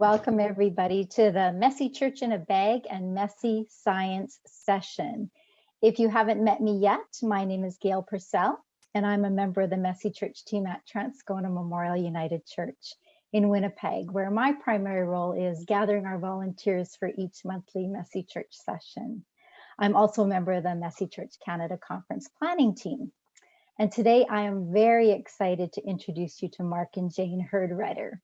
Welcome everybody to the Messy Church in a Bag and Messy Science session. If you haven't met me yet, my name is Gail Purcell, and I'm a member of the Messy Church team at Transcona Memorial United Church in Winnipeg, where my primary role is gathering our volunteers for each monthly Messy Church session. I'm also a member of the Messy Church Canada Conference planning team. And today I am very excited to introduce you to Mark and Jane Hird-Rutter.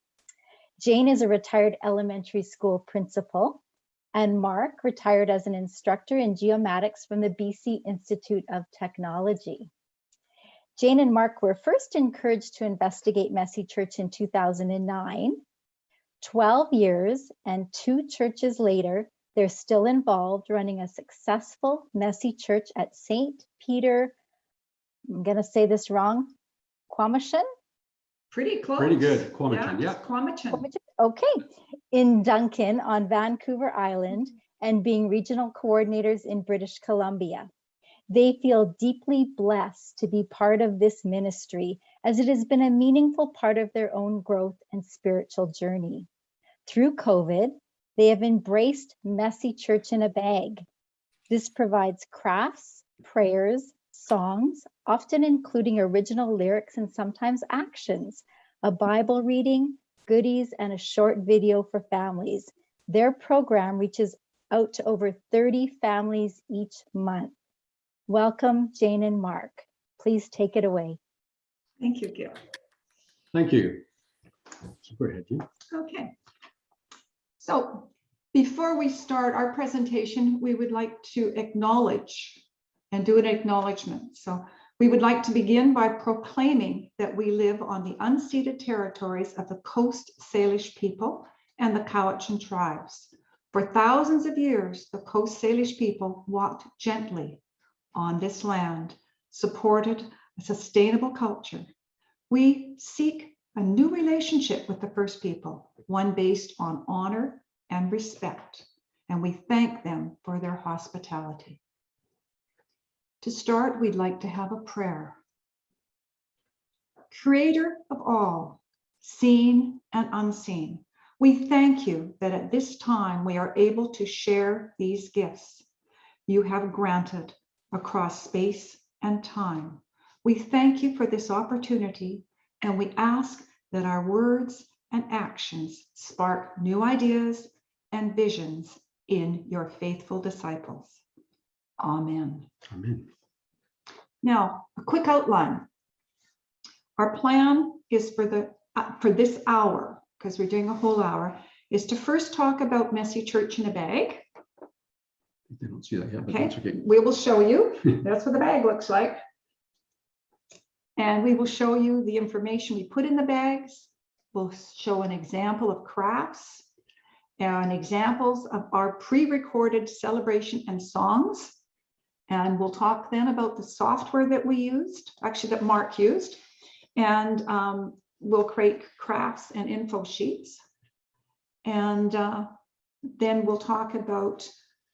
Jane is a retired elementary school principal, and Mark retired as an instructor in geomatics from the BC Institute of Technology. Jane and Mark were first encouraged to investigate Messy Church in 2009. 12 years and 2 churches later, they're still involved running a successful Messy Church at Saint Peter, I'm gonna say this wrong, Quamichan? Pretty close. Pretty good. Quamichan, yeah. Quamichan. Okay, in Duncan on Vancouver Island and being regional coordinators in British Columbia. They feel deeply blessed to be part of this ministry as it has been a meaningful part of their own growth and spiritual journey. Through COVID, they have embraced Messy Church in a Bag. This provides crafts, prayers, songs, often including original lyrics and sometimes actions, a Bible reading, goodies, and a short video for families. Their program reaches out to over 30 families each month. Welcome, Jane and Mark. Please take it away. Thank you, Gil. Thank you. Go ahead, Jane. Okay. So before we start our presentation, we would like to acknowledge and do an acknowledgement. So we would like to begin by proclaiming that we live on the unceded territories of the Coast Salish people and the Cowichan tribes. For thousands of years, the Coast Salish people walked gently on this land, supported a sustainable culture. We seek a new relationship with the First People, one based on honor and respect, and we thank them for their hospitality. To start, we'd like to have a prayer. Creator of all, seen and unseen, we thank you that at this time we are able to share these gifts you have granted across space and time. We thank you for this opportunity, and we ask that our words and actions spark new ideas and visions in your faithful disciples. Amen. Amen. Now, a quick outline. Our plan is for this hour, because we're doing a whole hour, is to first talk about Messy Church in a Bag. They don't see that yet, but Okay. that's okay. We will show you. That's what the bag looks like. And we will show you the information we put in the bags. We'll show an example of crafts and examples of our pre-recorded celebration and songs. And we'll talk then about the software that we used, actually that Mark used. And we'll create crafts and info sheets. And then we'll talk about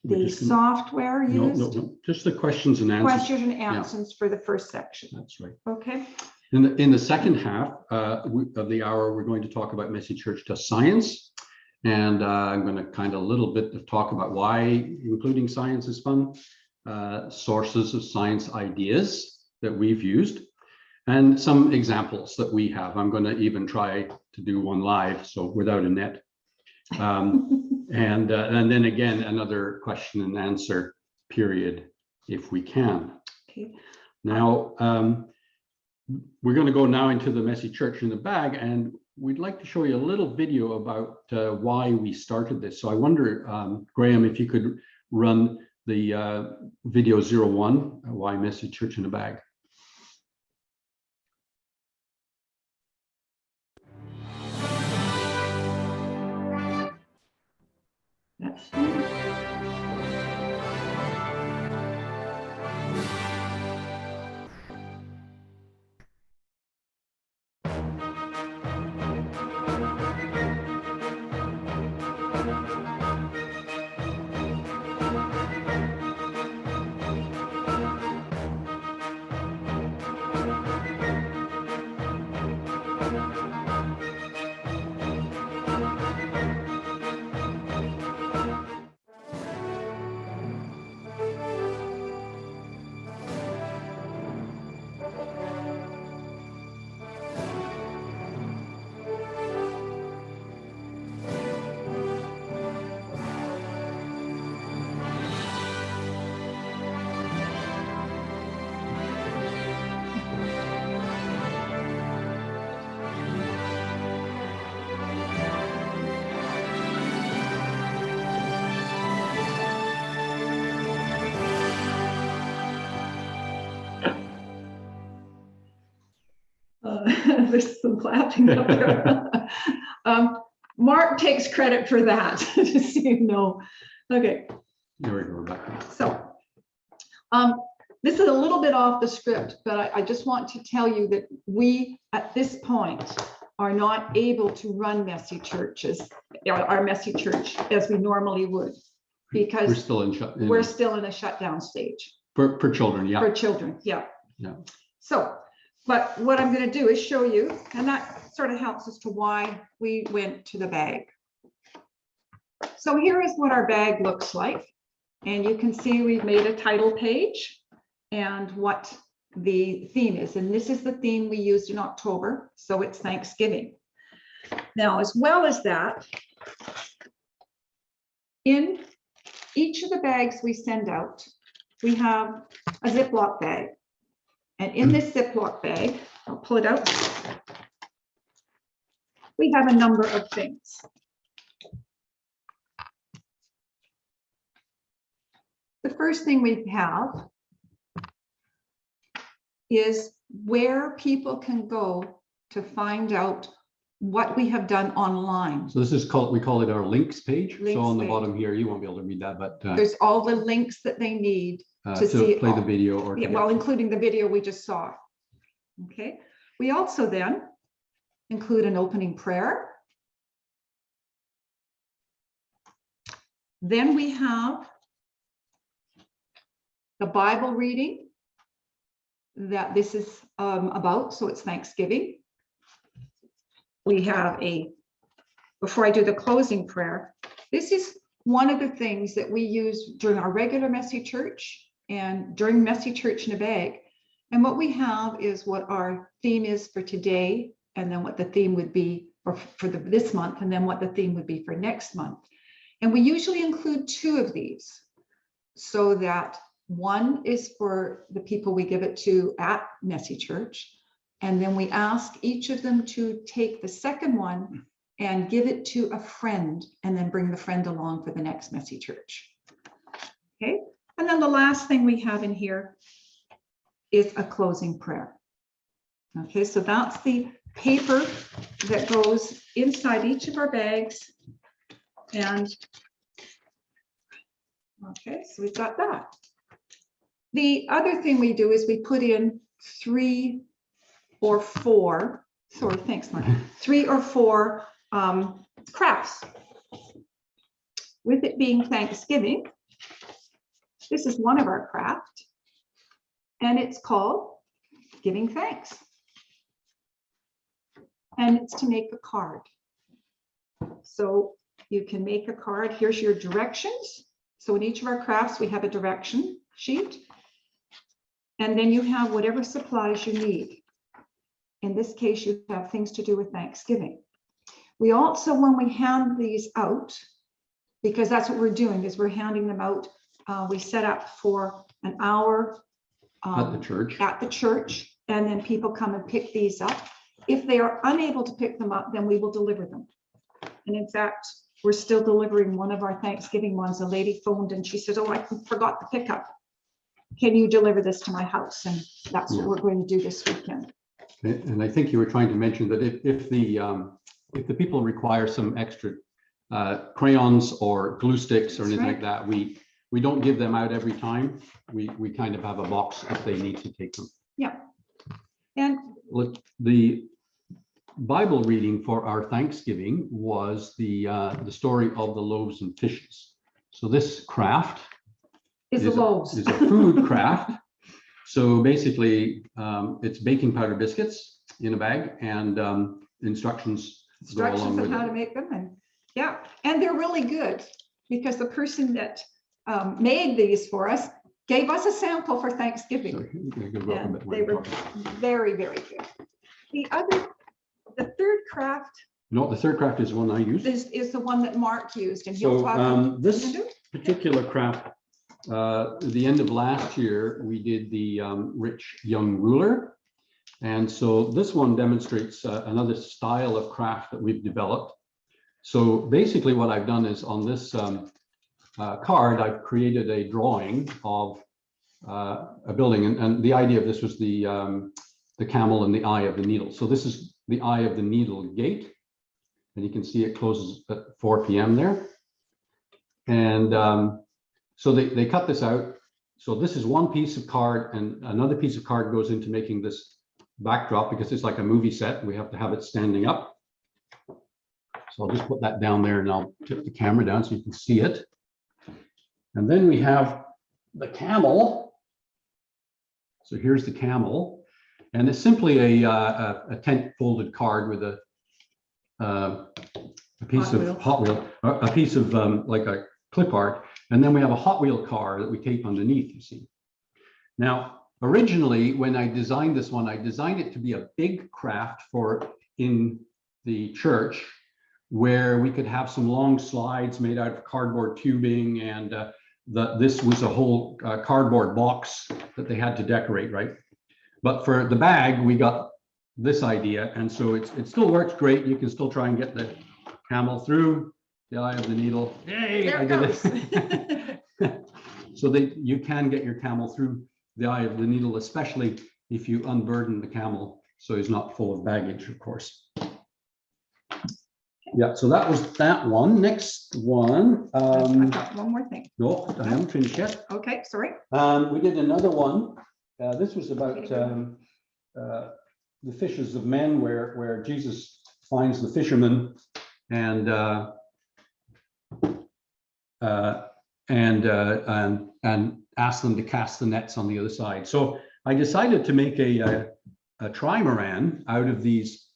the software used. No, just the questions and answers. Questions and answers for the first section. That's right. Okay. In the second half of the hour, we're going to talk about Messy Church to science. And I'm going to kind of a little bit of talk about why including science is fun, sources of science ideas that we've used, and some examples that we have. I'm going to even try to do one live, so without a net. And then again, another question and answer period, if we can. Okay. Now, we're going to go now into the Messy Church in the Bag, and we'd like to show you a little video about why we started this. So I wonder, Graham, if you could run the video 01, why Messy Church in a Bag. clapping up there. Mark takes credit for that, just so you know. Okay. There we go, Rebecca. So this is a little bit off the script, but I just want to tell you that we, at this point, are not able to run messy churches, our messy church, as we normally would, because we're still in a shutdown stage. For children, yeah. For children, yeah. Yeah. So, but what I'm going to do is show you, and that sort of helps as to why we went to the bag. So here is what our bag looks like. And you can see we've made a title page and what the theme is. And this is the theme we used in October. So it's Thanksgiving. Now, as well as that, in each of the bags we send out, we have a Ziploc bag. And in this Ziploc bag, I'll pull it out, we have a number of things. The first thing we have is where people can go to find out what we have done online. So this is called, we call it our links page. Links so on the page. bottom here, you won't be able to read that, but There's all the links that they need to see play the video or yeah, well, including the video we just saw. Okay. We also then include an opening prayer. Then we have the Bible reading that this is about, so it's Thanksgiving. We have before I do the closing prayer, this is one of the things that we use during our regular messy church and during messy church in a bag. And what we have is what our theme is for today, and then what the theme would be for this month, and then what the theme would be for next month. And we usually include two of these so that one is for the people we give it to at Messy Church, and then we ask each of them to take the second one and give it to a friend, and then bring the friend along for the next Messy Church. Okay, and then the last thing we have in here is a closing prayer. Okay, so that's the paper that goes inside each of our bags. And okay, so we've got that. The other thing we do is we put in 3 or 4, sorry, thanks, Mike, 3 or 4 crafts. With it being Thanksgiving, this is one of our crafts, and it's called Giving Thanks. And it's to make a card. So you can make a card. Here's your directions. So in each of our crafts, we have a direction sheet. And then you have whatever supplies you need. In this case, you have things to do with Thanksgiving. We also, when we hand these out, because that's what we're doing, is we're handing them out. We set up for an hour at the church. At the church, and then people come and pick these up. If they are unable to pick them up, then we will deliver them. And in fact, we're still delivering one of our Thanksgiving ones. A lady phoned and she said, "Oh, I forgot the pickup. Can you deliver this to my house?" And that's what we're going to do this weekend. And I think you were trying to mention that if the people require some extra crayons or glue sticks or anything like that, we don't give them out every time. We kind of have a box if they need to take them. Yeah. And look, the Bible reading for our Thanksgiving was the story of the loaves and fishes. So this craft is a food craft. So basically, it's baking powder biscuits in a bag, and instructions on how to make them. And yeah, and they're really good because the person that made these for us gave us a sample for Thanksgiving. And they were very, very good. The third craft. No, the third craft is the one I used. This is the one that Mark used. And so this particular craft, the end of last year, we did the rich young ruler. And so this one demonstrates another style of craft that we've developed. So basically what I've done is on this card, I've created a drawing of a building. And the idea of this was the camel and the eye of the needle. So this is the Eye of the Needle gate. And you can see it closes at 4 p.m. there. And so they cut this out. So this is one piece of card, and another piece of card goes into making this backdrop because it's like a movie set. We have to have it standing up. So I'll just put that down there and I'll tip the camera down so you can see it. And then we have the camel. So here's the camel. And it's simply a tent folded card with a piece of Hot Wheel, a piece of like a clip art. And then we have a Hot Wheel car that we tape underneath, you see. Now, originally, when I designed this one, I designed it to be a big craft for in the church where we could have some long slides made out of cardboard tubing, and this was a whole cardboard box that they had to decorate, right? But for the bag, we got this idea, and so it still works great. You can still try and get the camel through the Eye of the Needle. Yay, There I it did goes. it. So that you can get your camel through the Eye of the Needle, especially if you unburden the camel so he's not full of baggage, of course. Yeah, so that was that one. Next one. I've got one more thing. No, I haven't finished yet. Okay, sorry. We did another one. This was about the fishes of men, where Jesus finds the fishermen and asks them to cast the nets on the other side. So I decided to make a trimaran out of these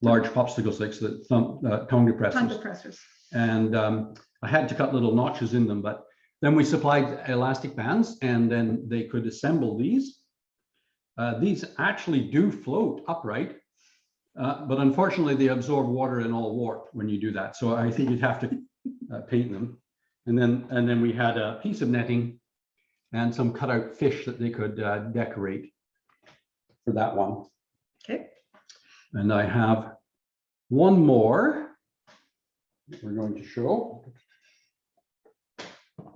large popsicle sticks, that tongue depressors. And I had to cut little notches in them, but then we supplied elastic bands, and then they could assemble these. These actually do float upright, but unfortunately they absorb water and all warp when you do that. So I think you'd have to paint them. And then we had a piece of netting and some cutout fish that they could decorate for that one. Okay. And I have one more we're going to show.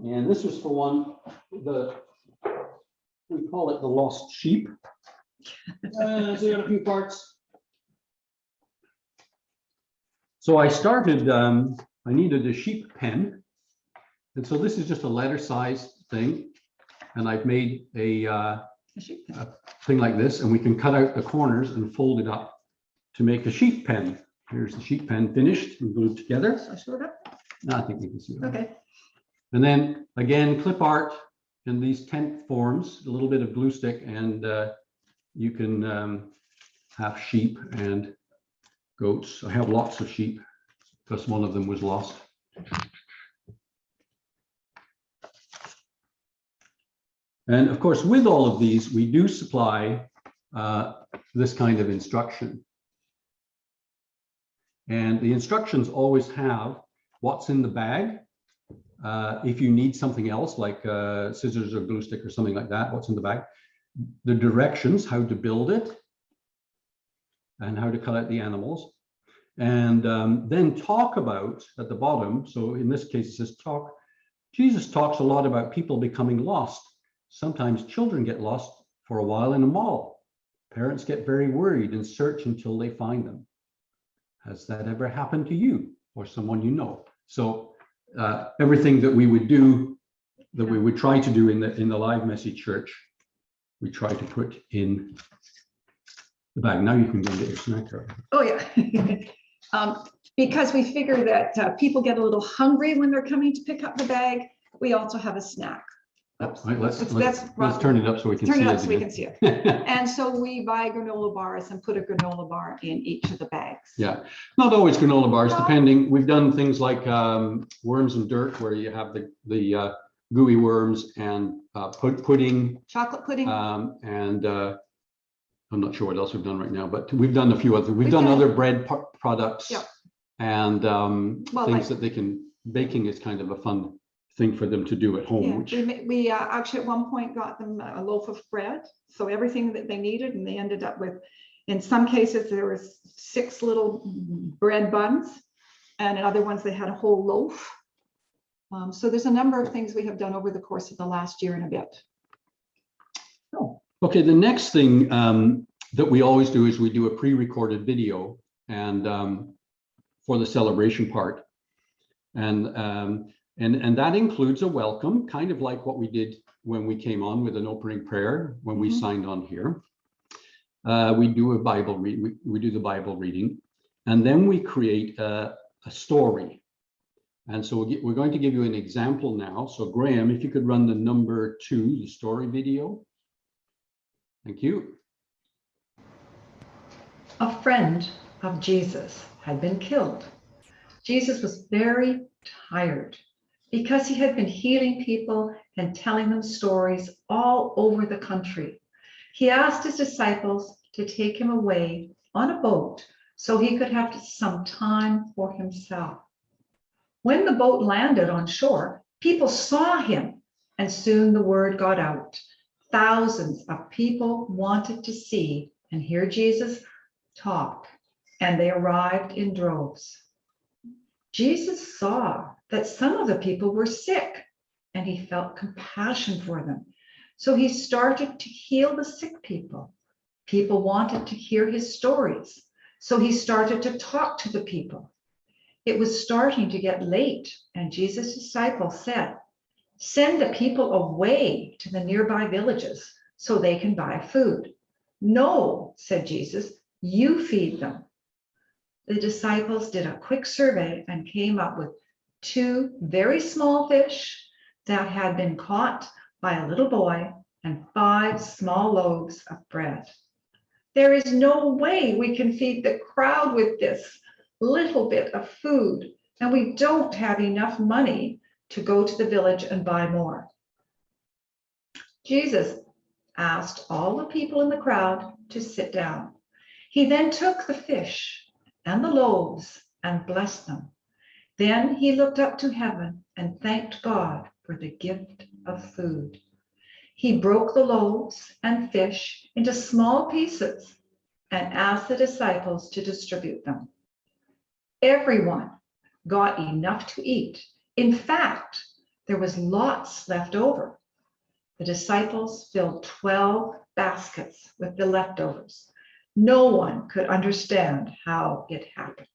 And this was for one, we call it the lost sheep. So we got a few parts. So I started, I needed a sheep pen. And so this is just a letter size thing. And I've made a thing like this, and we can cut out the corners and fold it up to make a sheep pen. Here's the sheep pen finished and glued together. So I show it up. No, I think we can see it. Okay. And then again, clip art in these tent forms, a little bit of glue stick, and you can have sheep and goats. I have lots of sheep because one of them was lost. And of course, with all of these, we do supply this kind of instruction. And the instructions always have what's in the bag. If you need something else like scissors or glue stick or something like that, what's in the bag, the directions, how to build it, and how to cut out the animals. And then talk about at the bottom, so in this case it says talk, Jesus talks a lot about people becoming lost. Sometimes children get lost for a while in a mall. Parents get very worried and search until they find them. Has that ever happened to you or someone you know? So everything that we would do, that we would try to do in the live messy church, we try to put in the bag. Now you can go and get your snack. Oh yeah. Because we figure that people get a little hungry when they're coming to pick up the bag. We also have a snack. Oops. Right, let's turn it up so we can turn see it it. up so we can see it. And so we buy granola bars and put a granola bar in each of the bags. Yeah, not always granola bars, depending. We've done things like worms and dirt, where you have the gooey worms and pudding. Chocolate pudding. And I'm not sure what else we've done right now, but we've done a few other. We've done other bread products. Yeah. And well, things that they can. Baking is kind of a fun thing for them to do at home. Yeah, which we actually at one point got them a loaf of bread, so everything that they needed, and they ended up with, in some cases there was 6 little bread buns, and in other ones they had a whole loaf. So there's a number of things we have done over the course of the last year and a bit. Okay, the next thing that we always do is we do a pre-recorded video and for the celebration part. And that includes a welcome, kind of like what we did when we came on with an opening prayer, when we signed on here. We do a Bible read, we do the Bible reading, and then we create a story. And so we're going to give you an example now. So Graham, if you could run the number 2, the story video. Thank you. A friend of Jesus had been killed. Jesus was very tired because he had been healing people and telling them stories all over the country. He asked his disciples to take him away on a boat so he could have some time for himself. When the boat landed on shore, people saw him, and soon the word got out. Thousands of people wanted to see and hear Jesus talk, and they arrived in droves. Jesus saw that some of the people were sick, and he felt compassion for them. So he started to heal the sick people. People wanted to hear his stories, so he started to talk to the people. It was starting to get late, and Jesus' disciples said, "Send the people away to the nearby villages so they can buy food." "No," said Jesus, "you feed them." The disciples did a quick survey and came up with 2 very small fish that had been caught by a little boy and 5 small loaves of bread. "There is no way we can feed the crowd with this little bit of food, and we don't have enough money to go to the village and buy more." Jesus asked all the people in the crowd to sit down. He then took the fish and the loaves and blessed them. Then he looked up to heaven and thanked God for the gift of food. He broke the loaves and fish into small pieces and asked the disciples to distribute them. Everyone got enough to eat. In fact, there was lots left over. The disciples filled 12 baskets with the leftovers. No one could understand how it happened.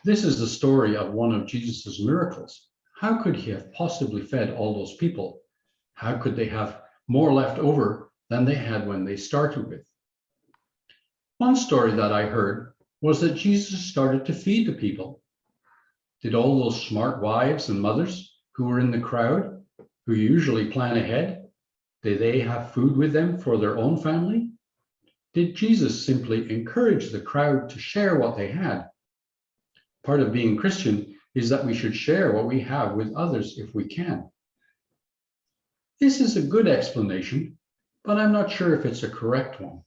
This is the story of one of Jesus's miracles. How could he have possibly fed all those people? How could they have more left over than they had when they started with? One story that I heard was that Jesus started to feed the people. Did all those smart wives and mothers who were in the crowd, who usually plan ahead, did they have food with them for their own family? Did Jesus simply encourage the crowd to share what they had? Part of being Christian is that we should share what we have with others if we can. This is a good explanation, but I'm not sure if it's a correct one.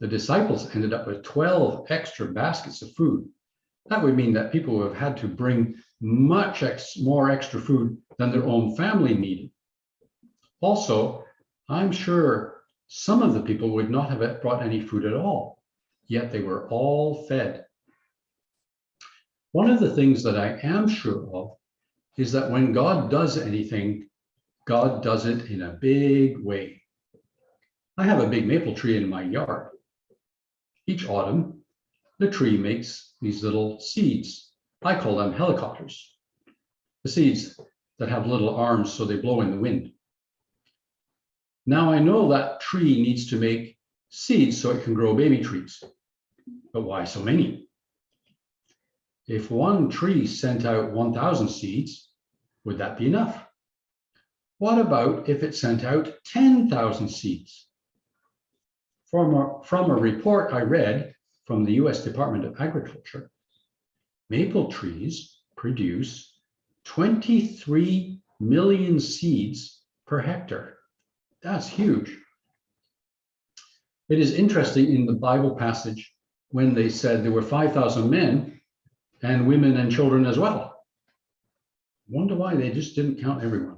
The disciples ended up with 12 extra baskets of food. That would mean that people would have had to bring much more extra food than their own family needed. Also, I'm sure some of the people would not have brought any food at all, yet they were all fed. One of the things that I am sure of is that when God does anything, God does it in a big way. I have a big maple tree in my yard. Each autumn, the tree makes these little seeds. I call them helicopters. The seeds that have little arms so they blow in the wind. Now I know that tree needs to make seeds so it can grow baby trees. But why so many? If one tree sent out 1,000 seeds, would that be enough? What about if it sent out 10,000 seeds? From a report I read from the US Department of Agriculture, maple trees produce 23 million seeds per hectare. That's huge. It is interesting in the Bible passage when they said there were 5,000 men and women and children as well. Wonder why they just didn't count everyone.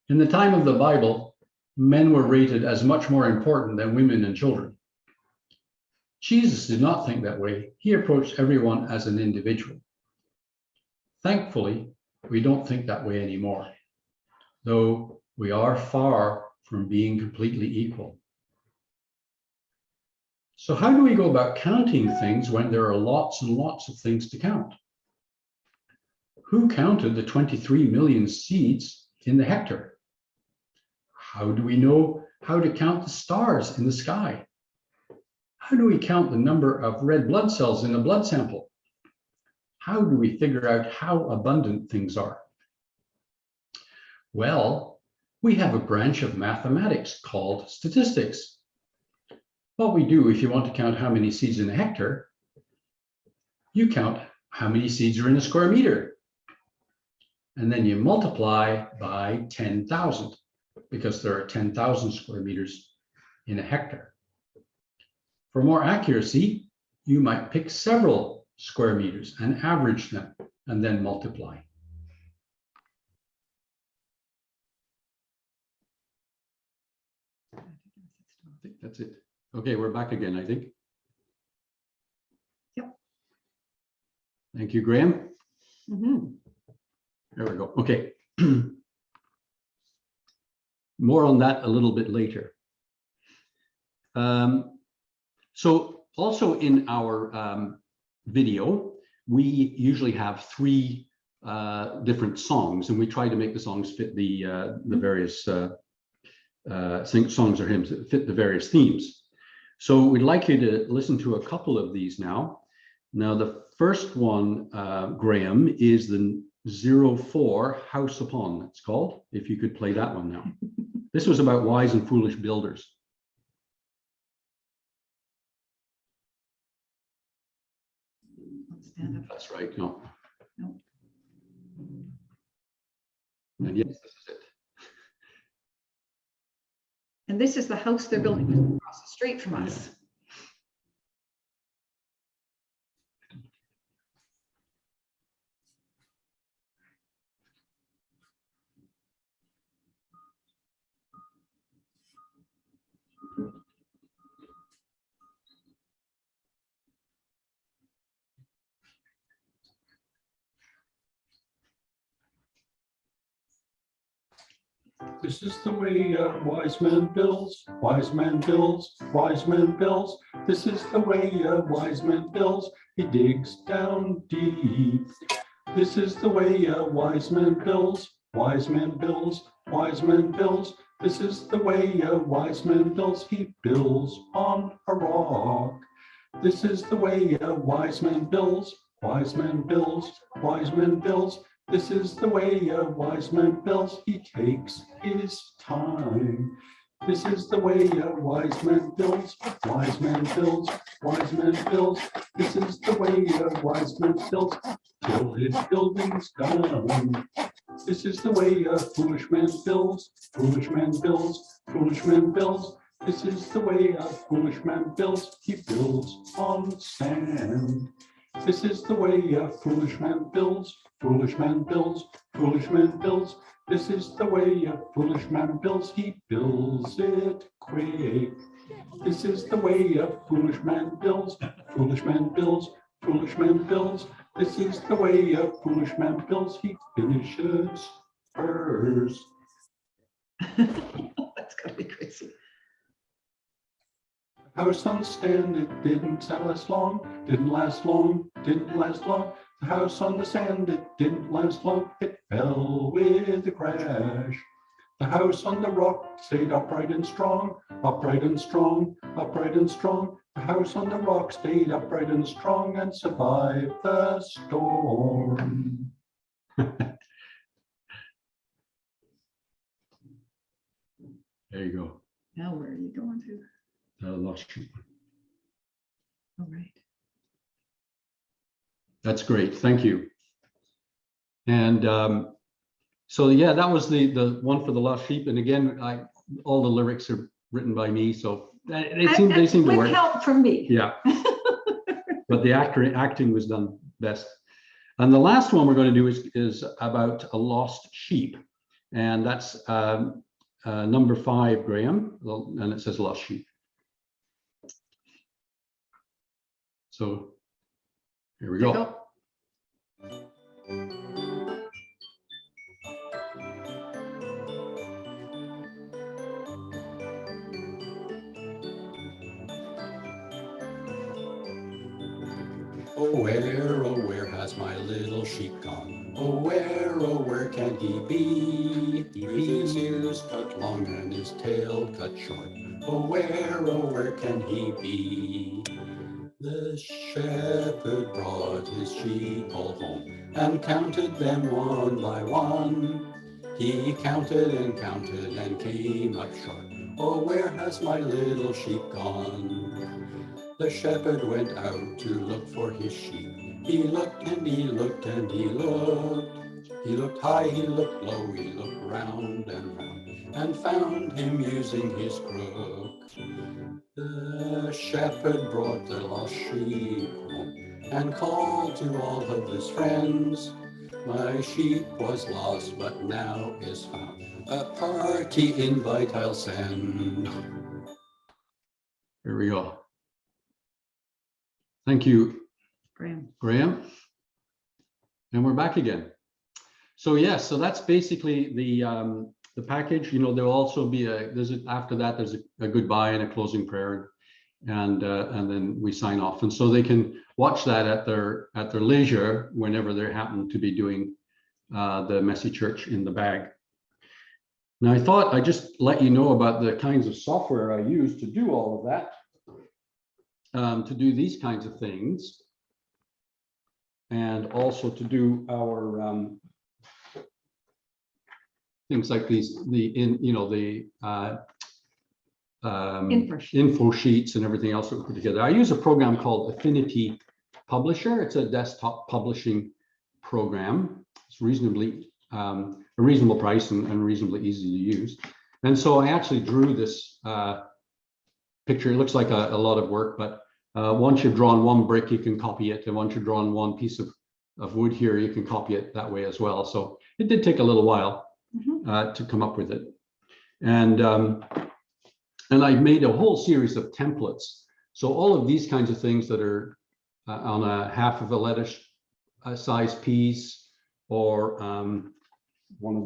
In the time of the Bible, men were rated as much more important than women and children. Jesus did not think that way. He approached everyone as an individual. Thankfully, we don't think that way anymore, though we are far from being completely equal. So how do we go about counting things when there are lots and lots of things to count? Who counted the 23 million seeds in the hectare? How do we know how to count the stars in the sky? How do we count the number of red blood cells in a blood sample? How do we figure out how abundant things are? Well, we have a branch of mathematics called statistics. What we do if you want to count how many seeds in a hectare, you count how many seeds are in a square meter. And then you multiply by 10,000 because there are 10,000 square meters in a hectare. For more accuracy, you might pick several square meters and average them and then multiply. I think that's it. Okay, we're back again, I think. Yep. Thank you, Graham. Mm-hmm. There we go. Okay. More on that a little bit later. So also in our video, we usually have three different songs, and we try to make the songs fit the various songs or hymns that fit the various themes. So we'd like you to listen to a couple of these now. Now, the first one, Graham, is the 04 House Upon, it's called, if you could play that one now. This was about wise and foolish builders. Stand up. That's right, no. No. And yes, this is it. And this is the house they're building across the street from us. This is the way a wise man builds, wise man builds, wise man builds. This is the way a wise man builds, he digs down deep. This is the way a wise man builds, wise man builds, wise man builds. This is the way a wise man builds, he builds on a rock. This is the way a wise man builds, wise man builds, wise man builds. This is the way a wise man builds, he takes his time. This is the way a wise man builds, wise man builds, wise man builds. This is the way a wise man builds, till his building's done. This is the way a foolish man builds, foolish man builds, foolish man builds. This is the way a foolish man builds, he builds on sand. This is the way a foolish man builds, foolish man builds, foolish man builds. This is the way a foolish man builds, he builds it quick. This is the way a foolish man builds, foolish man builds, foolish man builds. This is the way a foolish man builds, he finishes first. That's gonna be crazy. House on the stand, it didn't last long, didn't last long, didn't last long. The house on the sand, it didn't last long, it fell with a crash. The house on the rock stayed upright and strong, upright and strong, upright and strong. The house on the rock stayed upright and strong and survived the storm. There you go. Now where are you going to? Lost sheep. All right. That's great. Thank you. And so, yeah, that was the one for the lost sheep. And again, all the lyrics are written by me, so they seem to with work. help from me. Yeah. But the acting was done best. And the last one we're going to do is about a lost sheep, and that's number 5, Graham, and it says lost sheep. So here we go. Oh, where has my little sheep gone? Oh, where can he be? With his ears cut long and his tail cut short. Oh, where can he be? The shepherd brought his sheep all home and counted them one by one. He counted and came up short. Oh, where has my little sheep gone? The shepherd went out to look for his sheep. He looked and he looked and he looked. He looked high, he looked low, he looked round, and found him using his crook. The shepherd brought the lost sheep home and called to all of his friends. My sheep was lost, but now is found. A party invite I'll send. Here we go. Thank you, Graham. And we're back again. So yes, so that's basically the package. You know, there'll also be after that there's a goodbye and a closing prayer, and then we sign off. And so they can watch that at their leisure whenever they happen to be doing the Messy Church in the Bag. Now, I thought I'd just let you know about the kinds of software I use to do all of that, to do these kinds of things, and also to do our things like these, info sheets and everything else that we put together. I use a program called Affinity Publisher. It's a desktop publishing program. It's reasonably a reasonable price and reasonably easy to use. And so I actually drew this picture. It looks like a lot of work, but once you've drawn one brick, you can copy it. And once you've drawn one piece of wood here, you can copy it that way as well. So it did take a little while to come up with it. And I've made a whole series of templates. So all of these kinds of things that are on a half of a lettuce size piece, or one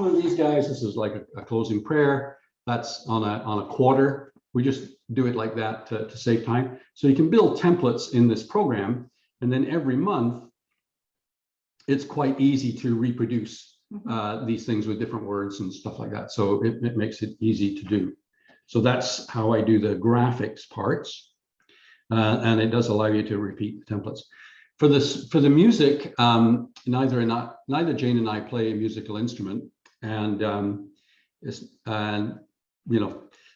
of these guys, this is like a closing prayer. That's on a quarter. We just do it like that to save time. So you can build templates in this program, and then every month, it's quite easy to reproduce these things with different words and stuff like that. So it makes it easy to do. So that's how I do the graphics parts. And it does allow you to repeat the templates. For the music, neither Jane and I play a musical instrument, and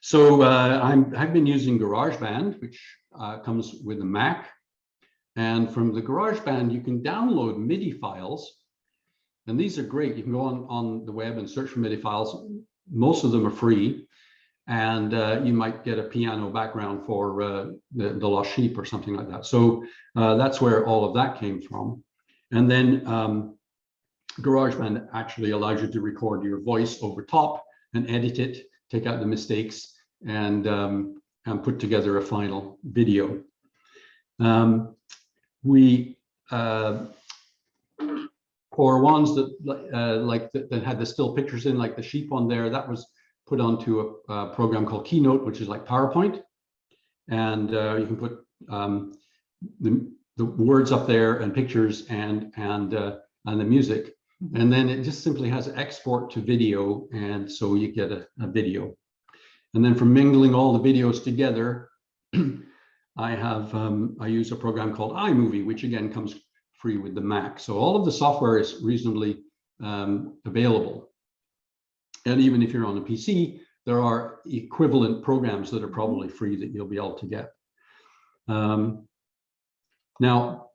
so I've been using GarageBand, which comes with a Mac, and from the GarageBand you can download MIDI files, and these are great. You can go on the web and search for MIDI files. Most of them are free, and you might get a piano background for the lost sheep or something like that. So that's where all of that came from. And then GarageBand actually allows you to record your voice over top and edit it, take out the mistakes, and put together a final video. For ones that had the still pictures in, like the sheep one there, that was put onto a program called Keynote, which is like PowerPoint, and you can put the words up there and pictures and the music, and then it just simply has export to video, and so you get a video. And then for mingling all the videos together, I use a program called iMovie, which again comes free with the Mac. So all of the software is reasonably available. And even if you're on a PC, there are equivalent programs that are probably free that you'll be able to get. Now,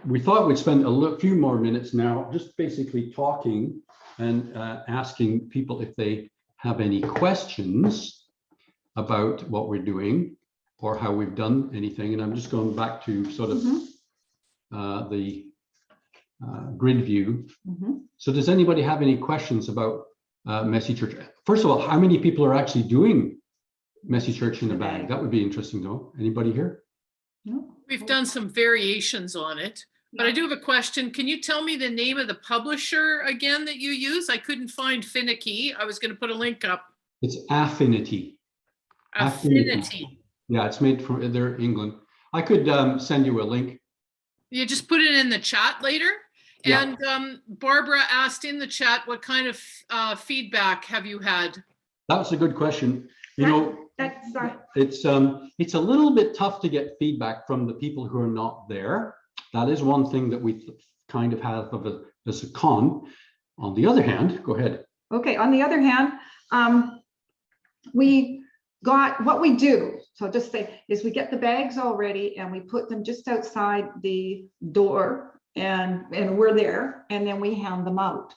we thought we'd spend a few more minutes now just basically talking and asking people if they have any questions about what we're doing or how we've done anything. And I'm just going back to sort of the grid view. So does anybody have any questions about Messy Church? First of all, how many people are actually doing Messy Church in a Bag? That would be interesting to know. Anybody here? No. We've done some variations on it, but I do have a question. Can you tell me the name of the publisher again that you use? I couldn't find Finicky. I was going to put a link up. It's Affinity. Affinity. Yeah, it's made from, they're England. I could send you a link. You just put it in the chat later. Yeah. And Barbara asked in the chat, what kind of feedback have you had? That's a good question. You know, it's a little bit tough to get feedback from the people who are not there. That is one thing that we kind of have as a con. On the other hand, go ahead. Okay, on the other hand, we got what we do. So I'll just say is we get the bags all ready and we put them just outside the door and we're there, and then we hand them out.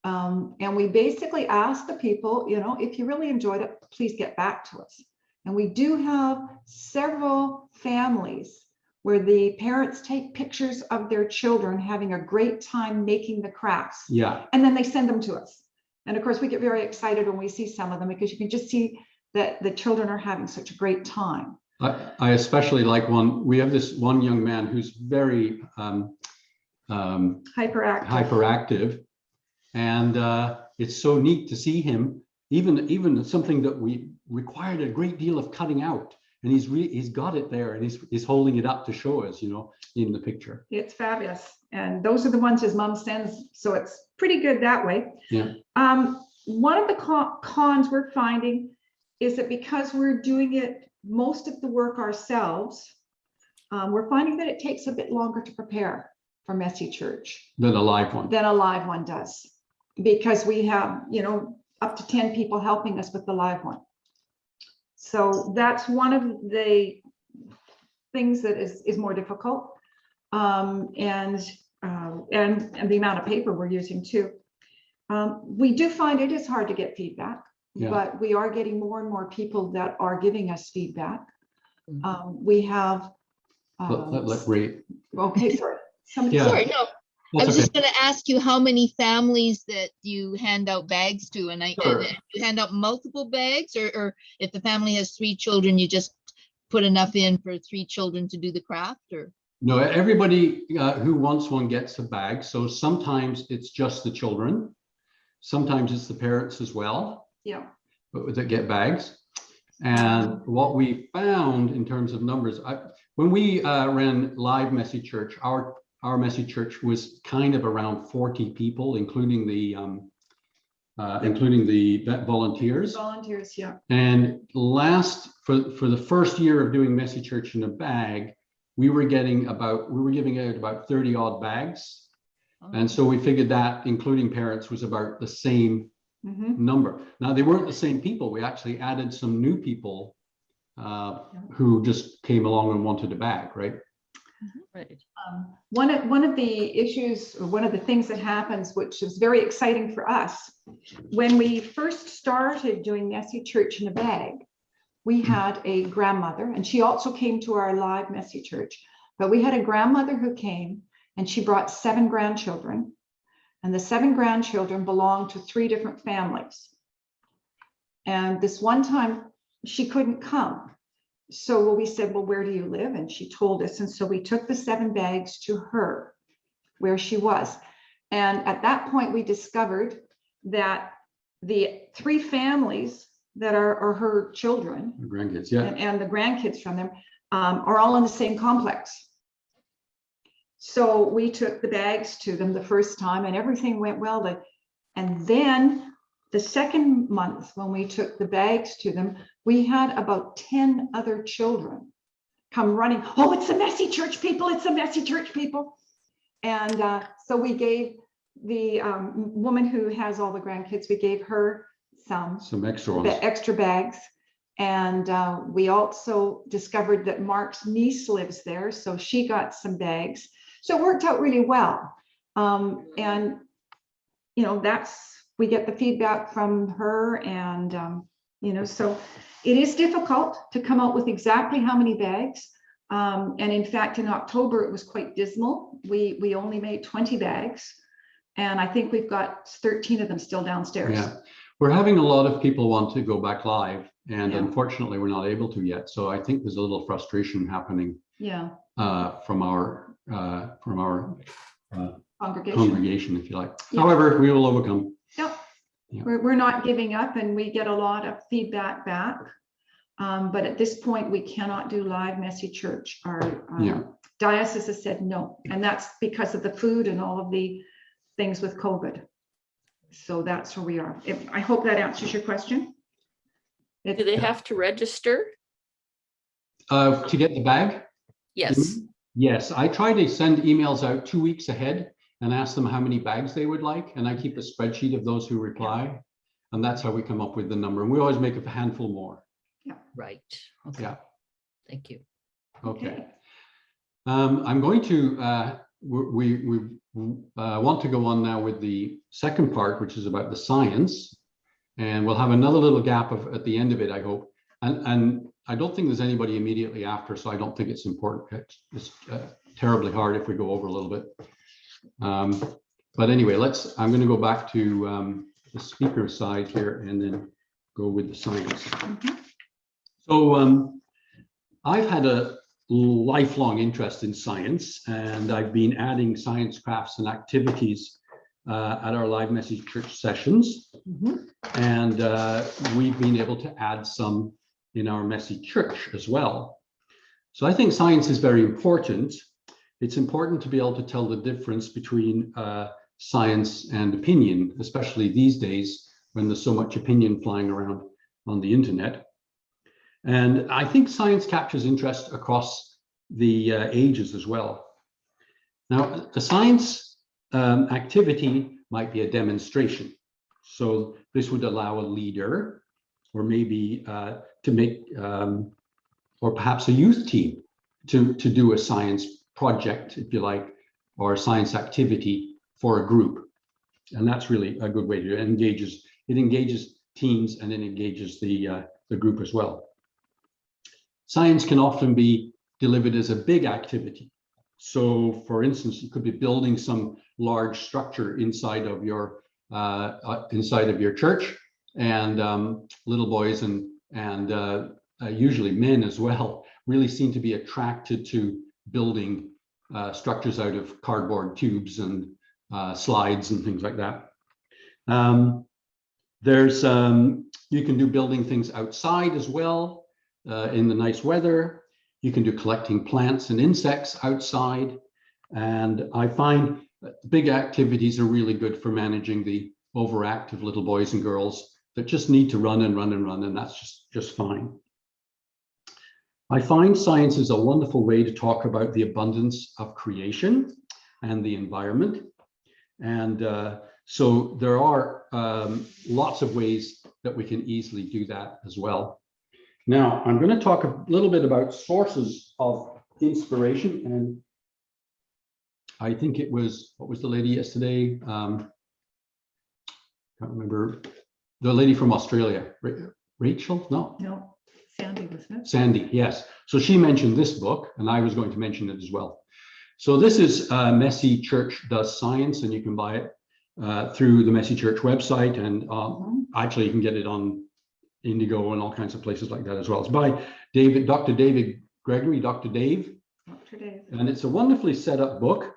And we basically ask the people, you know, if you really enjoyed it, please get back to us. And we do have several families where the parents take pictures of their children having a great time making the crafts. Yeah. And then they send them to us. And of course, we get very excited when we see some of them because you can just see that the children are having such a great time. I especially like one. We have this one young man who's very hyperactive, and it's so neat to see him. Even something that we required a great deal of cutting out, and he's got it there, and he's holding it up to show us, you know, in the picture. It's fabulous, and those are the ones his mom sends, so it's pretty good that way. Yeah. One of the cons we're finding is that because we're doing it most of the work ourselves, we're finding that it takes a bit longer to prepare for Messy Church Than a live one. Than a live one does, because we have, you know, up to 10 people helping us with the live one. So that's one of the things that is more difficult, and the amount of paper we're using too. We do find it is hard to get feedback, Yeah. but we are getting more and more people that are giving us feedback. We have. Let Ray. Okay, sorry. Somebody. Yeah. Sorry, no. I That's was okay. just going to ask you how many families that you hand out bags to, and Sure. and you hand out multiple bags, or if the family has 3 children, you just put enough in for 3 children to do the craft, or? No, everybody who wants one gets a bag. So sometimes it's just the children. Sometimes it's the parents as well. Yeah. That get bags. And what we found in terms of numbers, when we ran live Messy Church, our Messy Church was kind of around 40 people, including the volunteers. Volunteers, yeah. And for the first year of doing Messy Church in a bag, we were giving out about 30 odd bags. And so we figured that, including parents, was about the same number. Now, they weren't the same people. We actually added some new people who just came along and wanted a bag, right? Right. One of the issues, or one of the things that happens, which is very exciting for us, when we first started doing Messy Church in a bag, we had a grandmother, and she also came to our live Messy Church, but we had a grandmother who came, and she brought 7 grandchildren, and the 7 grandchildren belonged to 3 different families. And this one time she couldn't come. So we said, well, where do you live? And she told us. And so we took the 7 bags to her where she was. And at that point, we discovered that the 3 families that are her children, The grandkids, yeah. and the grandkids from them are all in the same complex. So we took the bags to them the first time and everything went well. And then the second month, when we took the bags to them, we had about 10 other children come running. Oh, it's the Messy Church people. It's the Messy Church people. And so we gave the woman who has all the grandkids, we gave her some extra ones. Extra bags. And we also discovered that Mark's niece lives there. So she got some bags. So it worked out really well. And, you know, we get the feedback from her, and, you know, so it is difficult to come out with exactly how many bags. And in fact, in October, it was quite dismal. We only made 20 bags, and I think we've got 13 of them still downstairs. Yeah, we're having a lot of people want to go back live, and unfortunately, we're not able to yet. So I think there's a little frustration happening. Yeah. From our congregation, if you like. Yeah. However, we will overcome. Yep. Yeah. We're not giving up, and we get a lot of feedback back. But at this point, we cannot do live Messy Church. Our Yeah. diocese has said no, and that's because of the food and all of the things with COVID. So that's where we are. I hope that answers your question. Do they have to register? To get the bag? Yes. Yes, I try to send emails out 2 weeks ahead and ask them how many bags they would like. And I keep a spreadsheet of those who reply. And that's how we come up with the number. And we always make a handful more. Right. Okay. Yeah. Thank you. Okay. I'm going to, we want to go on now with the second part, which is about the science. And we'll have another little gap at the end of it, I hope. And I don't think there's anybody immediately after, so I don't think it's important. It's terribly hard if we go over a little bit. But anyway, I'm going to go back to the speaker side here and then go with the science. So I've had a lifelong interest in science, and I've been adding science crafts and activities at our live Messy Church sessions. And we've been able to add some in our Messy Church as well. So I think science is very important. It's important to be able to tell the difference between science and opinion, especially these days when there's so much opinion flying around on the internet. And I think science captures interest across the ages as well. Now, the science activity might be a demonstration. So this would allow a leader, or maybe to make, or perhaps a youth team to do a science project, if you like, or a science activity for a group. And that's really a good way to engage. It engages teams and it engages the group as well. Science can often be delivered as a big activity. So for instance, you could be building some large structure inside of your church, and little boys and usually men as well really seem to be attracted to building structures out of cardboard tubes and slides and things like that. You can do building things outside as well in the nice weather. You can do collecting plants and insects outside. And I find big activities are really good for managing the overactive little boys and girls that just need to run and run and run, and that's just fine. I find science is a wonderful way to talk about the abundance of creation and the environment. And so there are lots of ways that we can easily do that as well. Now, I'm going to talk a little bit about sources of inspiration. And I think it was, what was the lady yesterday? Can't remember. The lady from Australia, Rachel? No, Sandy, wasn't it? Sandy, yes. So she mentioned this book, and I was going to mention it as well. So this is Messy Church Does Science, and you can buy it through the Messy Church website, and actually you can get it on Indigo and all kinds of places like that as well. It's by Dr. David Gregory, Dr. Dave. Dr. Dave. And it's a wonderfully set up book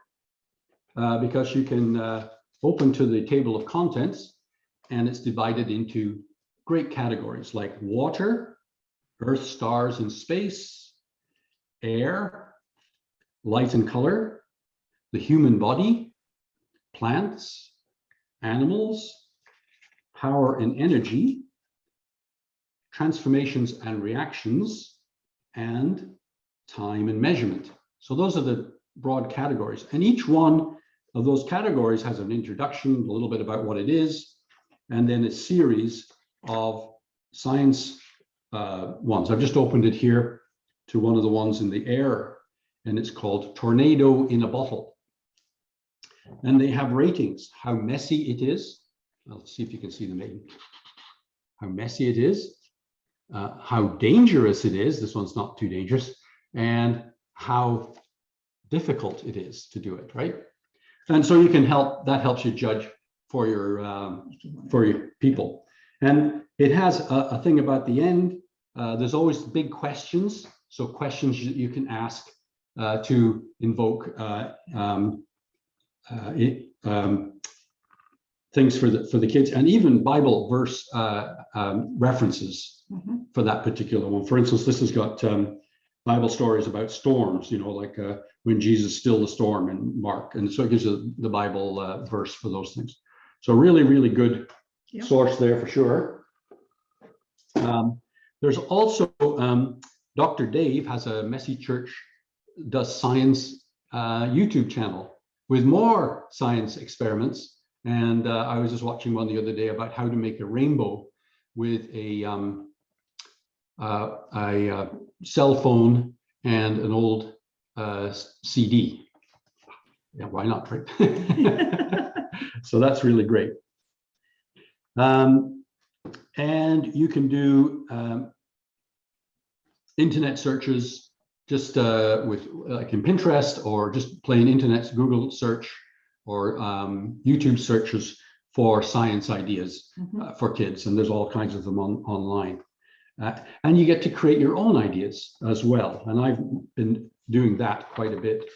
because you can open to the table of contents, and it's divided into great categories like water, earth, stars, and space, air, light and color, the human body, plants, animals, power and energy, transformations and reactions, and time and measurement. So those are the broad categories. And each one of those categories has an introduction, a little bit about what it is, and then a series of science ones. I've just opened it here to one of the ones in the air, and it's called Tornado in a Bottle. And they have ratings, how messy it is. Let's see if you can see the name. How messy it is, how dangerous it is. This one's not too dangerous, and how difficult it is to do it, right? And so you can that helps you judge for your people. And it has a thing about the end. There's always big questions. So questions that you can ask to invoke things for the kids, and even Bible verse references for that particular one. For instance, this has got Bible stories about storms, like when Jesus stilled the storm in Mark. And so it gives you the Bible verse for those things. So really, really good source there for sure. There's also Dr. Dave has a Messy Church Does Science YouTube channel with more science experiments. And I was just watching one the other day about how to make a rainbow with a cell phone and an old CD. Yeah, why not, right? So that's really great. And you can do internet searches just with like in Pinterest, or just plain internet Google search, or YouTube searches for science ideas for kids. And there's all kinds of them online. And you get to create your own ideas as well. And I've been doing that quite a bit.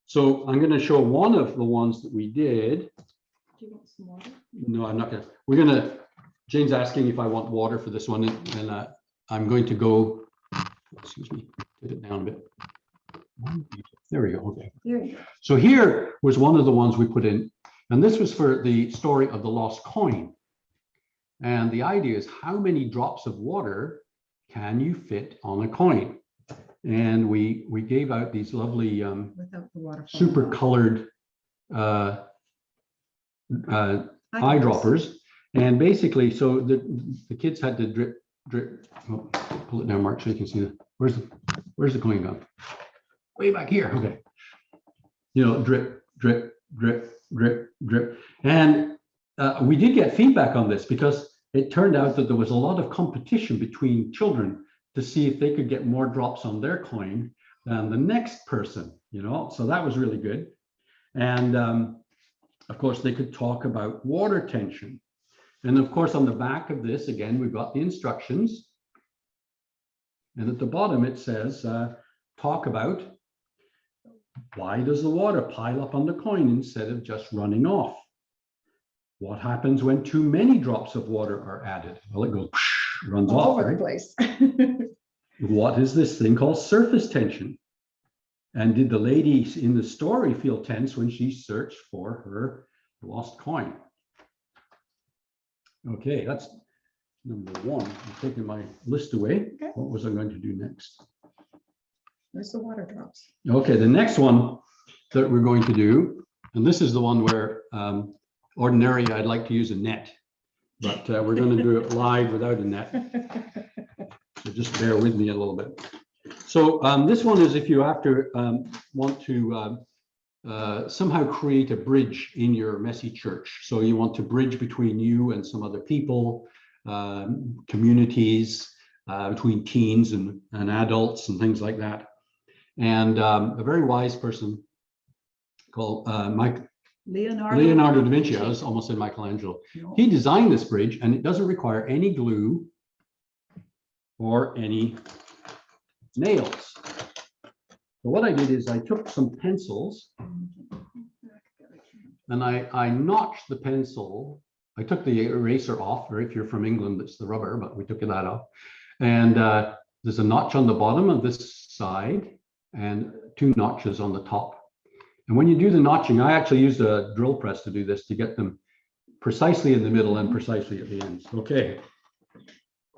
So I'm going to show one of the ones that we did. Do you want some water? No, I'm not going to. Jane's asking if I want water for this one, and I'm going to go. Excuse me, get it down a bit. There we go. Okay. There you go. So here was one of the ones we put in, and this was for the story of the lost coin. And the idea is, how many drops of water can you fit on a coin? And we gave out these lovely Without the water. super colored eyedroppers. And basically, so the kids had to drip. Oh, pull it down, Mark, so you can see where's the coin gone? Way back here. Okay. Drip, drip, drip, drip, drip. And we did get feedback on this, because it turned out that there was a lot of competition between children to see if they could get more drops on their coin than the next person, so that was really good. And of course, they could talk about water tension. And of course, on the back of this, again, we've got the instructions. And at the bottom, it says, talk about, why does the water pile up on the coin instead of just running off? What happens when too many drops of water are added? Well, it goes, runs All off, over right? the place. What is this thing called surface tension? And did the lady in the story feel tense when she searched for her lost coin? Okay, that's number one. I'm taking my list away. Okay. What was I going to do next? There's the water drops. Okay, the next one that we're going to do, and this is the one where ordinarily I'd like to use a net, but we're going to do it live without a net. So just bear with me a little bit. So this one is if you want to somehow create a bridge in your messy church. So you want to bridge between you and some other people, communities, between teens and adults and things like that. And a very wise person called Leonardo da Vinci, I was almost in Michelangelo. No. He designed this bridge, and it doesn't require any glue or any nails. So what I did is I took some pencils and I notched the pencil. I took the eraser off, or if you're from England, it's the rubber, but we took that off. And there's a notch on the bottom of this side and 2 notches on the top. And when you do the notching, I actually used a drill press to do this, to get them precisely in the middle and precisely at the ends. Okay.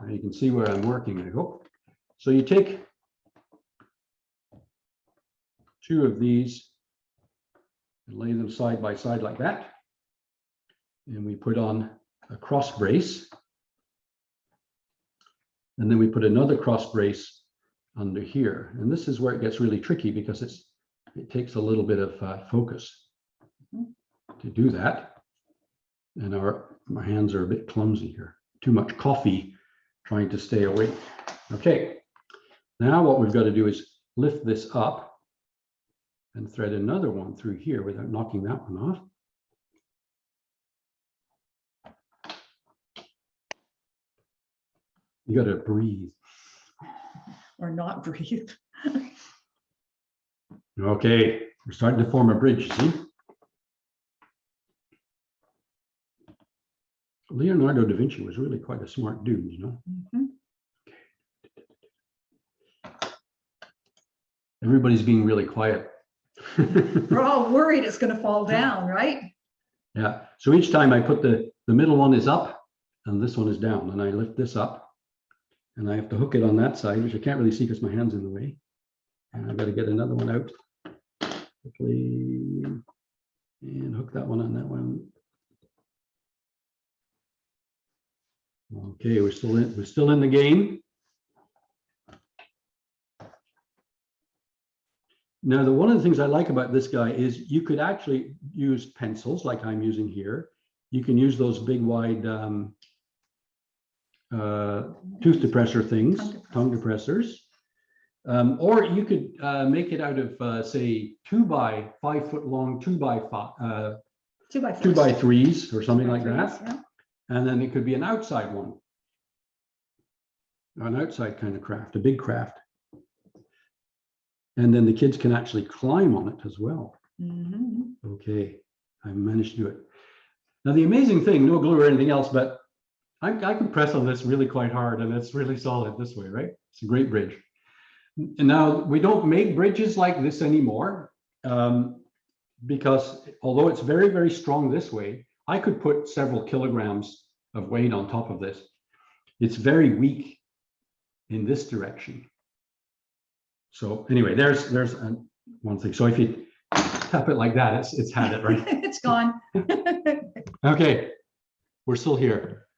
Now you can see where I'm working, I hope. So you take 2 of these and lay them side by side like that. And we put on a cross brace. And then we put another cross brace under here. And this is where it gets really tricky, because it takes a little bit of focus to do that. And my hands are a bit clumsy here. Too much coffee trying to stay awake. Okay, now what we've got to do is lift this up and thread another one through here without knocking that one off. You got to breathe. Or not breathe. Okay, we're starting to form a bridge, see? Leonardo da Vinci was really quite a smart dude, you know. Mhm. Everybody's being really quiet. We're all worried it's going to fall down, right? Yeah, so each time I put the middle one is up and this one is down, and I lift this up and I have to hook it on that side, which I can't really see because my hand's in the way. And I've got to get another one out quickly and hook that one on that one. Okay, we're still in the game. Now, one of the things I like about this guy is you could actually use pencils like I'm using here. You can use those big wide tooth depressor things, tongue depressors. Or you could make it out of say 2 by 5 foot long, 2 by 3s or something like that. Yeah. And then it could be an outside one, an outside kind of craft, a big craft. And then the kids can actually climb on it as well. Mhm. Okay, I managed to do it. Now the amazing thing, no glue or anything else, but I can press on this really quite hard and it's really solid this way, right? It's a great bridge. And now we don't make bridges like this anymore because although it's very, very strong this way, I could put several kilograms of weight on top of this. It's very weak in this direction. So anyway, there's one thing. So if you tap it like that, it's had it, right? It's gone. Okay, we're still here.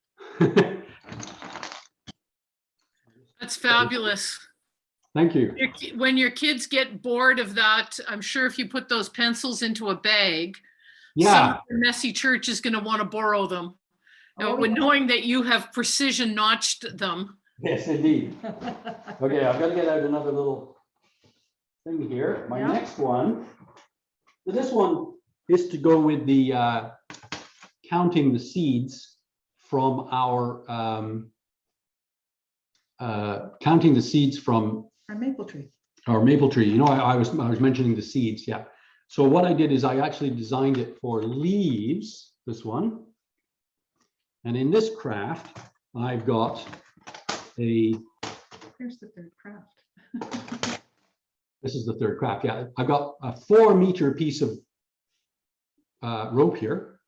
That's fabulous. Thank you. When your kids get bored of that, I'm sure if you put those pencils into a bag, Yeah, some messy church is going to want to borrow them. Oh, When yeah. knowing that you have precision notched them. yes, indeed. Okay, I've got to get out another little thing here. My Yeah. next one, this one is to go with the counting the seeds from our counting the seeds from Our maple tree. our maple tree. You know, I was mentioning the seeds, yeah. So what I did is I actually designed it for leaves, this one. And in this craft, I've got Here's the third craft. this is the third craft, yeah. I've got a 4-meter piece of rope here.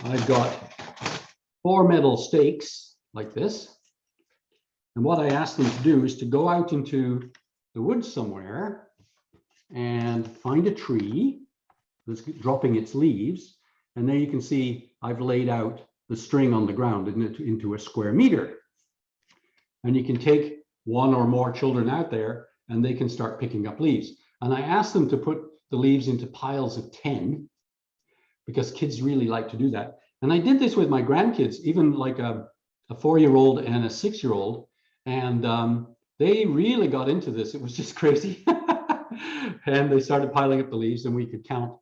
I've got 4 metal stakes like this. And what I asked them to do is to go out into the woods somewhere and find a tree that's dropping its leaves. And there you can see I've laid out the string on the ground into a square meter. And you can take 1 or more children out there and they can start picking up leaves. And I asked them to put the leaves into piles of 10 because kids really like to do that. And I did this with my grandkids, even like a 4-year-old and a 6-year-old. And they really got into this. It was just crazy. And they started piling up the leaves and we could count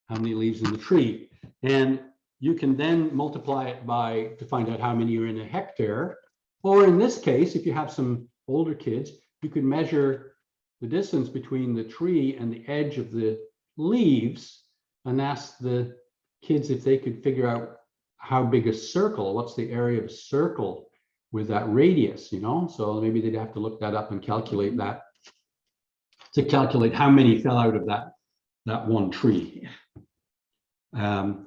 how many leaves in the tree. And you can then multiply it to find out how many are in a hectare. Or in this case, if you have some older kids, you could measure the distance between the tree and the edge of the leaves and ask the kids if they could figure out how big a circle, what's the area of a circle with that radius, you know? So maybe they'd have to look that up and calculate that to calculate how many fell out of that one tree. And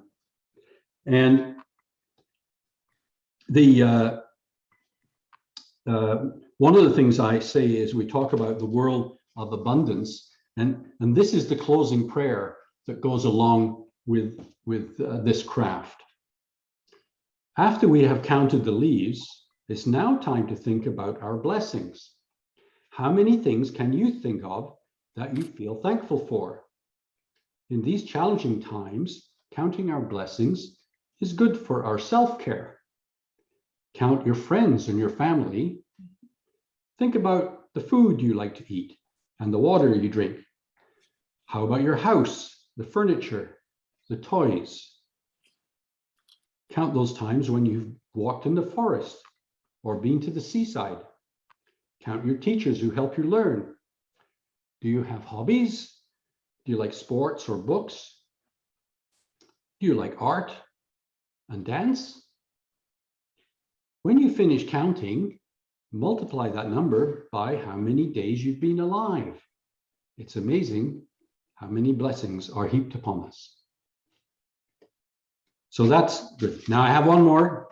the one of the things I say is we talk about the world of abundance, and this is the closing prayer that goes along with this craft. After we have counted the leaves, it's now time to think about our blessings. How many things can you think of that you feel thankful for? In these challenging times, counting our blessings is good for our self-care. Count your friends and your family. Think about the food you like to eat and the water you drink. How about your house, the furniture, the toys? Count those times when you've walked in the forest or been to the seaside. Count your teachers who help you learn. Do you have hobbies? Do you like sports or books? Do you like art and dance? when you finish counting, multiply that number by how many days you've been alive. It's amazing how many blessings are heaped upon us. So that's good. Now I have one more.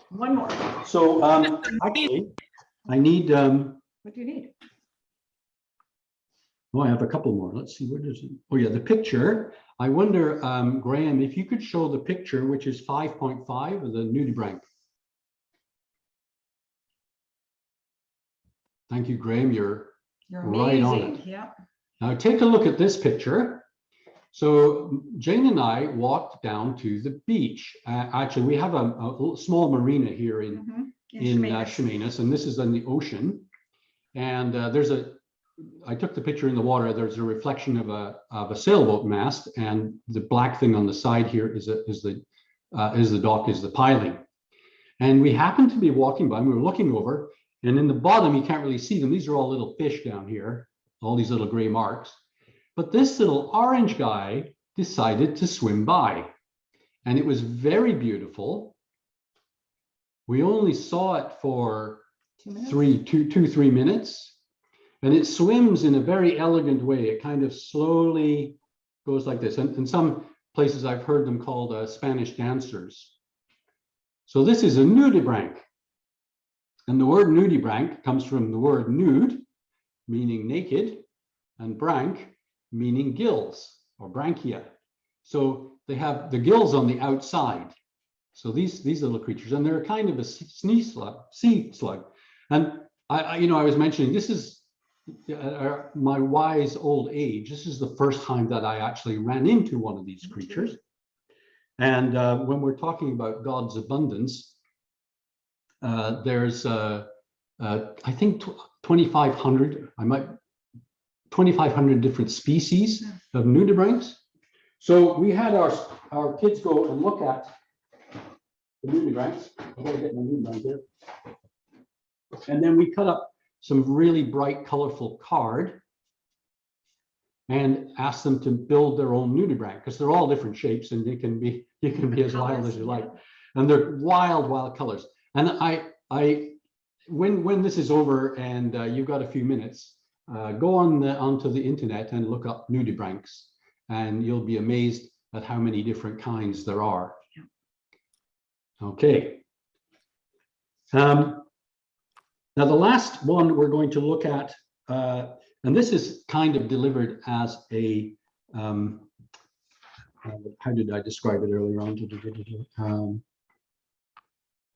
One more. So actually, I need, What do you need? oh, I have a couple more. Let's see, where does it? Oh yeah, the picture. I wonder, Graham, if you could show the picture, which is 5.5 of the nudibranch. Thank you, Graham. You're right on amazing. it. Yeah. Now take a look at this picture. So Jane and I walked down to the beach. Actually, we have a small marina here in Chemainus, and this is in the ocean. And I took the picture in the water. There's a reflection of a sailboat mast, and the black thing on the side here is the dock, is the piling. And we happened to be walking by, and we were looking over, and in the bottom, you can't really see them. These are all little fish down here, all these little gray marks. But this little orange guy decided to swim by, and it was very beautiful. We only saw it for 2-3 minutes. And it swims in a very elegant way. It kind of slowly goes like this. And in some places, I've heard them called Spanish dancers. So this is a nudibranch. And the word nudibranch comes from the word nude, meaning naked, and branch, meaning gills or branchia. So they have the gills on the outside. So these little creatures, and they're kind of a sea slug. And I was mentioning, this is my wise old age. This is the first time that I actually ran into one of these creatures. And when we're talking about God's abundance, there's I think 2,500 different species of nudibranchs. So we had our kids go and look at the nudibranchs. I'm going to get my nudibranch here. And then we cut up some really bright, colorful card and ask them to build their own nudibranch, because they're all different shapes, and you can be as wild as you like. And they're wild, wild colors. And when this is over and you've got a few minutes, go onto the internet and look up nudibranchs, and you'll be amazed at how many different kinds there are. Okay. Now, the last one we're going to look at, and this is kind of delivered as a, how did I describe it earlier on?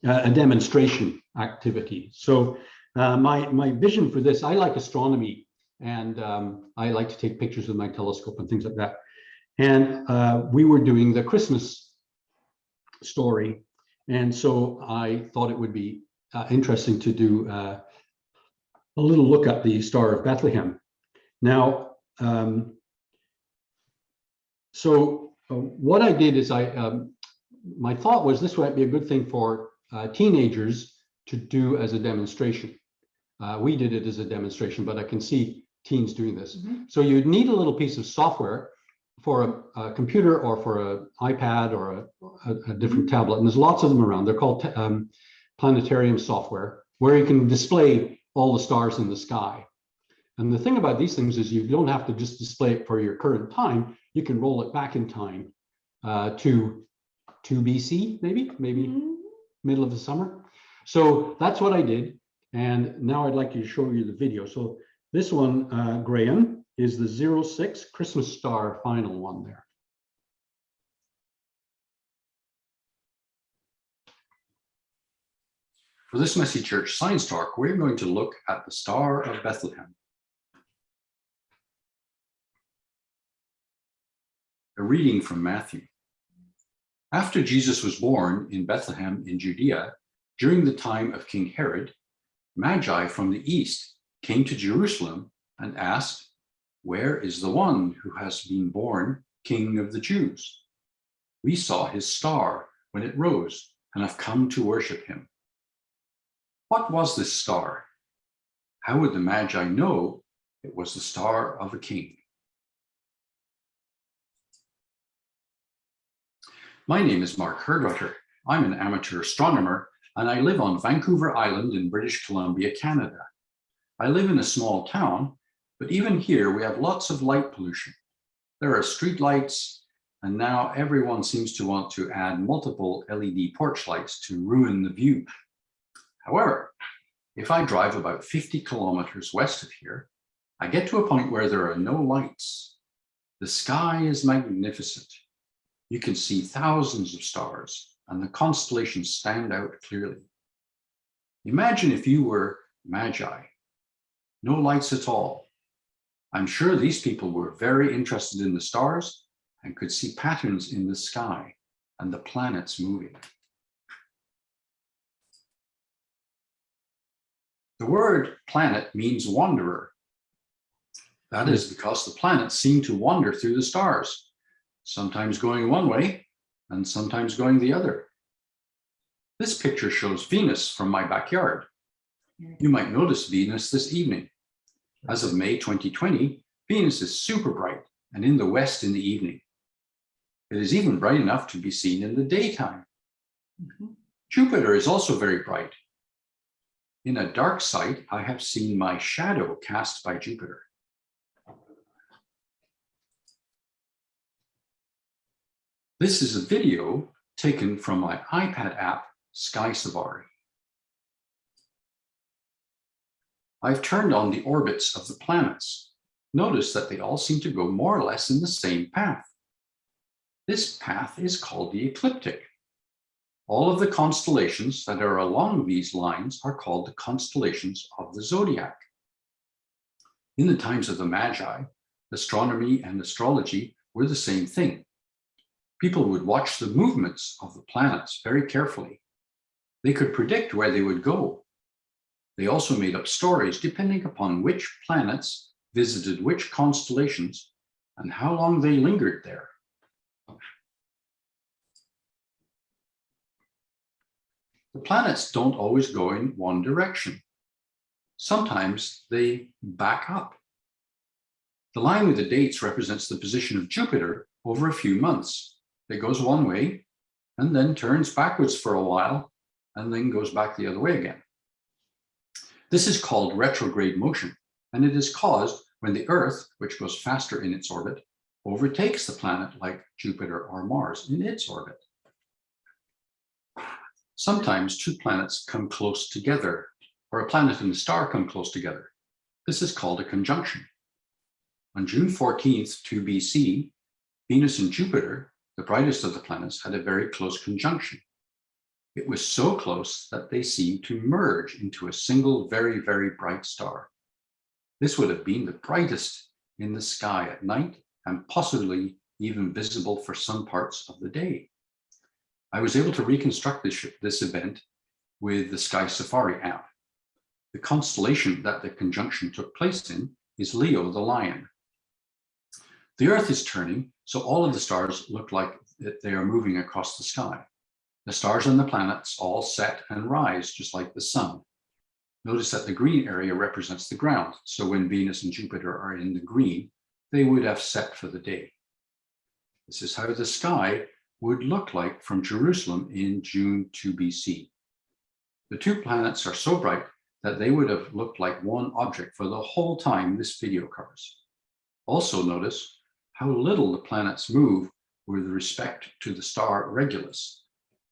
A demonstration activity. So my vision for this, I like astronomy, and I like to take pictures with my telescope and things like that. And we were doing the Christmas story. And so I thought it would be interesting to do a little look at the Star of Bethlehem. Now, what I did is my thought was this might be a good thing for teenagers to do as a demonstration. We did it as a demonstration, but I can see teens doing this. So you'd need a little piece of software for a computer or for an iPad or a different tablet. And there's lots of them around. They're called planetarium software, where you can display all the stars in the sky. And the thing about these things is you don't have to just display it for your current time. You can roll it back in time to BC, maybe middle of the summer. So that's what I did. And now I'd like to show you the video. So this one, Graham, is the 06 Christmas star final one there. For this Messy Church Science Talk, we're going to look at the Star of Bethlehem. A reading from Matthew. After Jesus was born in Bethlehem in Judea, during the time of King Herod, Magi from the east came to Jerusalem and asked, "Where is the one who has been born King of the Jews? We saw his star when it rose and have come to worship him." What was this star? How would the Magi know it was the star of a king? My name is Mark Hird-Rutter. I'm an amateur astronomer, and I live on Vancouver Island in British Columbia, Canada. I live in a small town, but even here we have lots of light pollution. There are street lights, and now everyone seems to want to add multiple LED porch lights to ruin the view. However, if I drive about 50 kilometers west of here, I get to a point where there are no lights. The sky is magnificent. You can see thousands of stars, and the constellations stand out clearly. Imagine if you were Magi. No lights at all. I'm sure these people were very interested in the stars and could see patterns in the sky and the planets moving. The word planet means wanderer. That is because the planets seem to wander through the stars, sometimes going one way and sometimes going the other. This picture shows Venus from my backyard. You might notice Venus this evening. As of May 2020, Venus is super bright and in the west in the evening. It is even bright enough to be seen in the daytime. Jupiter is also very bright. In a dark site, I have seen my shadow cast by Jupiter. This is a video taken from my iPad app, Sky Safari. I've turned on the orbits of the planets. Notice that they all seem to go more or less in the same path. This path is called the ecliptic. All of the constellations that are along these lines are called the constellations of the zodiac. In the times of the Magi, astronomy and astrology were the same thing. People would watch the movements of the planets very carefully. They could predict where they would go. They also made up stories depending upon which planets visited which constellations and how long they lingered there. The planets don't always go in one direction. Sometimes they back up. The line with the dates represents the position of Jupiter over a few months. It goes one way and then turns backwards for a while and then goes back the other way again. This is called retrograde motion, and it is caused when the Earth, which goes faster in its orbit, overtakes the planet like Jupiter or Mars in its orbit. Sometimes two planets come close together, or a planet and a star come close together. This is called a conjunction. On June 14th, 2 BC, Venus and Jupiter, the brightest of the planets, had a very close conjunction. It was so close that they seemed to merge into a single very, very bright star. This would have been the brightest in the sky at night and possibly even visible for some parts of the day. I was able to reconstruct this event with the Sky Safari app. The constellation that the conjunction took place in is Leo the Lion. The Earth is turning, so all of the stars look like they are moving across the sky. The stars and the planets all set and rise just like the sun. Notice that the green area represents the ground, so when Venus and Jupiter are in the green, they would have set for the day. This is how the sky would look like from Jerusalem in June 2 BC. The two planets are so bright that they would have looked like one object for the whole time this video covers. Also notice how little the planets move with respect to the star Regulus.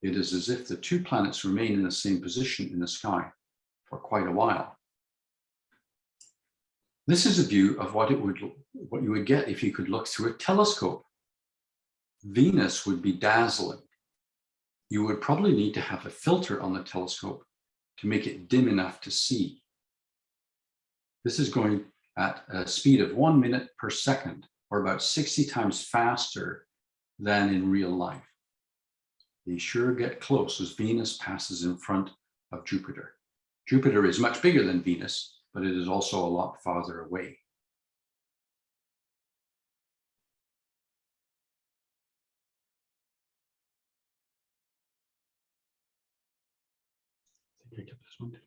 It is as if the two planets remain in the same position in the sky for quite a while. This is a view of what you would get if you could look through a telescope. Venus would be dazzling. You would probably need to have a filter on the telescope to make it dim enough to see. This is going at a speed of 1 minute per second, or about 60 times faster than in real life. They sure get close as Venus passes in front of Jupiter. Jupiter is much bigger than Venus, but it is also a lot farther away. I think I kept this one too.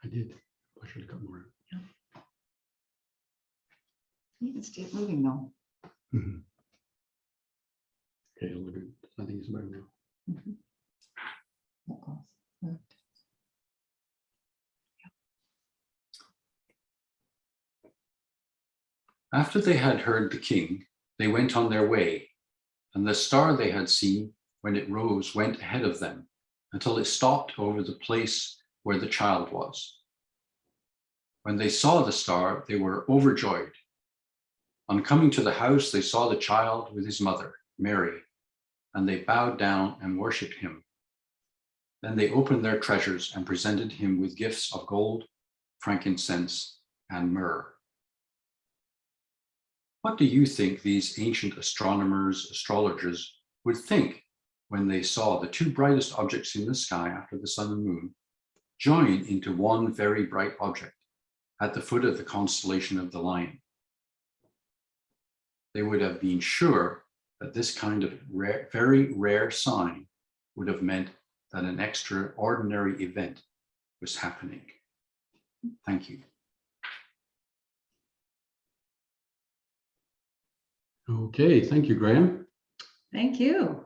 I did. I should have got more. You can keep moving though. Mhm. Okay, look at, I think it's about now. Mhm. That goes. Good. After they had heard the king, they went on their way, and the star they had seen when it rose went ahead of them until it stopped over the place where the child was. When they saw the star, they were overjoyed. On coming to the house, they saw the child with his mother, Mary, and they bowed down and worshipped him. Then they opened their treasures and presented him with gifts of gold, frankincense, and myrrh. What do you think these ancient astronomers, astrologers would think when they saw the two brightest objects in the sky after the sun and moon join into one very bright object at the foot of the constellation of the Lion? They would have been sure that this kind of very rare sign would have meant that an extraordinary event was happening. Thank you. Okay, thank you, Graham. Thank you.